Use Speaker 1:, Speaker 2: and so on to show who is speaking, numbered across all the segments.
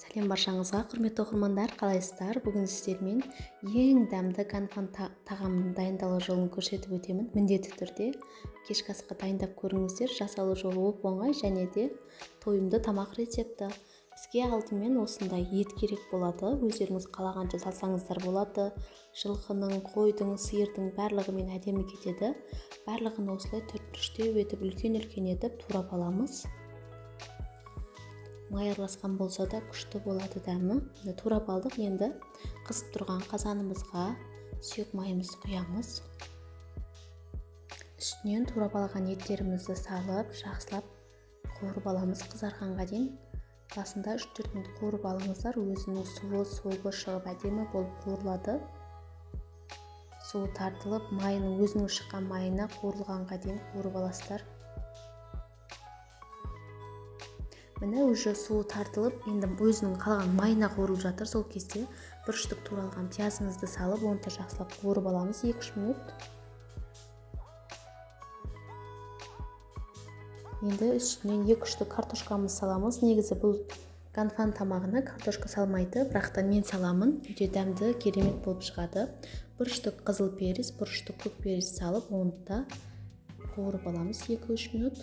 Speaker 1: Сәлем баршаңызға, құрметті оқырмандар, қалайсыздар? Бүгін сіздермен ең дәмді канфан тағамының дайындалу жолын көрсетіп өтемін. Міндетті түрде кешкі асқа дайындап көріңіздер. Жасалу жолы оп-оңай және де тойымды тамақ рецепті. Бізге алдымен осындай ет керек болады. Өздеріңіз қалағанша салсаңыздар болады. Жылқының, қойдың, сиырдың барлығымен әдемі кетеді. Барлығын осылай төртбұрыштеу етіп, үлкен-үлкен етіп турап аламыз. Май араласқан болса да күшті болады дәмі. Турап алдық. Енді қызып тұрған қазанымызға сүйек майымызды құямыз. Үстінен турап алған еттерімізді салып, жақсылап қуырып аламыз қызарғанға дейін. Басында 3-4 минут қуырып алыңыздар. Өзінің суы шығып әдемі болып қуырылады. Суы тартылып, майының өзінің шыққан майына қуырылғанға дейін қуырып аласыздар. Міне уже суы тартылып, енді өзінің қалған майына қуырылып жатыр. Сол кезде бір штук туралған пиязымызды салып, оны да жақсылап қуырып аламыз 2-3 минут. Енді үстінен 2-3 штук картошкамызды саламыз. Негізі бұл канфан тамағына картошка салмайды, бірақ та мен саламын. Өте дәмді, керемет болып шығады. 1 штук қызыл перец, 1 штук көк перец салып, оны да қуырып аламыз 2-3 минут.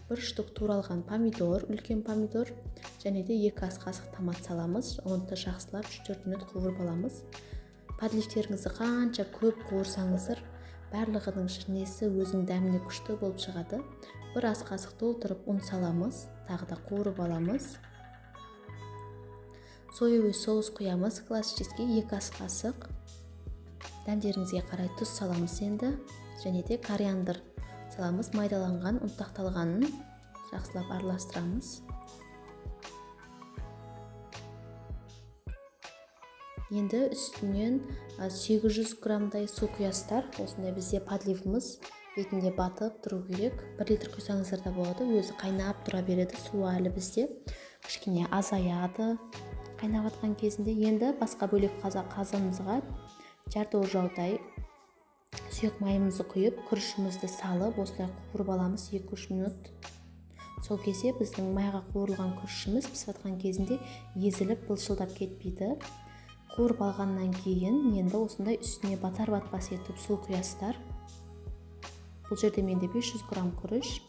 Speaker 1: 1 штук туралған помидор, үлкен помидор, және де 2 ас қасық томат саламыз. Оны да жақсылап 3-4 минут қуырып аламыз. Подливтеріңізді қанша көп қуырсаңыздар, барлығының жирнесі өзінің дәміне күшті болып шығады. 1 ас қасық толтырып ұн саламыз, тағы да қуырып аламыз. Соевый соус құямыз, классический 2 ас қасық. Дәмдеріңізге қарай тұз саламыз енді, және де кориандр саламыз. Майдаланған, ұнтақталғанын жақсылап араластырамыз. Енді үстінен 800 граммдай су құясыздар. Осындай бізде подливымыз бетінде батып тұру керек. 1 литр құйсаңыздар да болады. Өзі қайнап тұра береді. Суы әлі бізде кішкене азаяды қайнап жатқан кезінде. Енді басқа бөлек қазанымызға жарты ожаудай сүйек майымызды құйып, күрішімізді салып, осылай қуырып аламыз 2-3 минут. Сол кезде біздің майға қуырылған күрішіміз пісіп жатқан кезінде езіліп, былшылдап кетпейді. Қуырып алғаннан кейін енді осындай үстіне батар-батпас етіп су құясыздар. Бұл жерде менде 500 грамм күріш,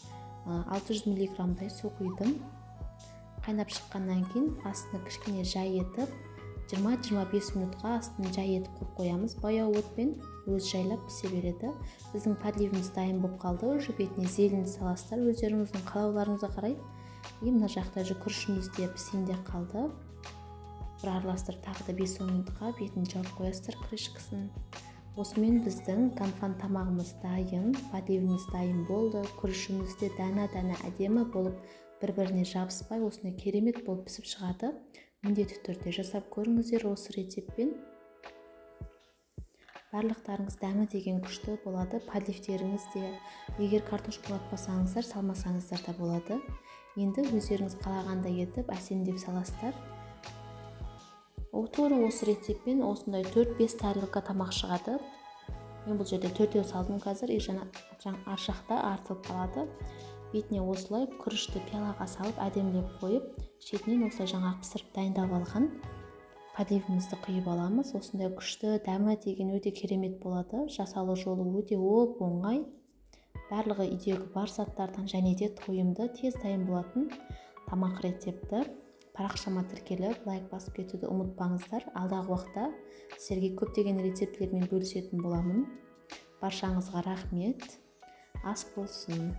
Speaker 1: 600 миллиграммдай су құйдым. Қайнап шыққаннан кейін астына кішкене жай етіп, 20-25 минутқа астын жай етіп қойып қоямыз. Баяу отпен өз жайлап пісе береді. Біздің подливіміз дайын болып қалды. Уже бетіне зелені саласыздар, өздеріңіздің қалауларыңызға қарай. Мына жақта күрішіміз де пісейінде қалды. Бір араластырып тағы да 5-10 минутқа бетін жауып қоясыздар крышкасын. Осымен біздің канфан тамағымыз дайын, подливіміз дайын болды. Күрішіміз де дәна-дәна әдемі болып, бір-біріне жабыспай, осындай керемет болып пісіп шығады. Міндетті түрде жасап көріңіздер осы рецептпен. Барлықтарыңыз дәмі деген күшті болады. Подливтеріңіз де, егер картошка ұнатпасаңыздар, салмасаңыздар да болады. Енді өздеріңіз қалағандай етіп, әсемдеп саласыздар. Тура осы рецептпен осындай 4-5 тарелка тамақ шығады. Мен бұл жерде 4-еу салдым қазір, ар жақта артылып қалады. Бетіне осылай күрішті пиалаға салып, әдемілеп қойып, шетінен осылай жаңа пісіріп дайындап алған подливімізді құйып аламыз. Осындай күшті, дәмі деген өте керемет болады. Жасалу жолы өте оп-оңай. Барлығы үйдегі бар заттардан және де тойымды тез дайын болатын тамақ рецепті. Парақшама тіркеліп, лайк басып кетуді ұмытпаңыздар. Алдағы уақытта сіздерге көптеген рецепттермен бөлісетін боламын. Баршаңызға рахмет. Ас болсын.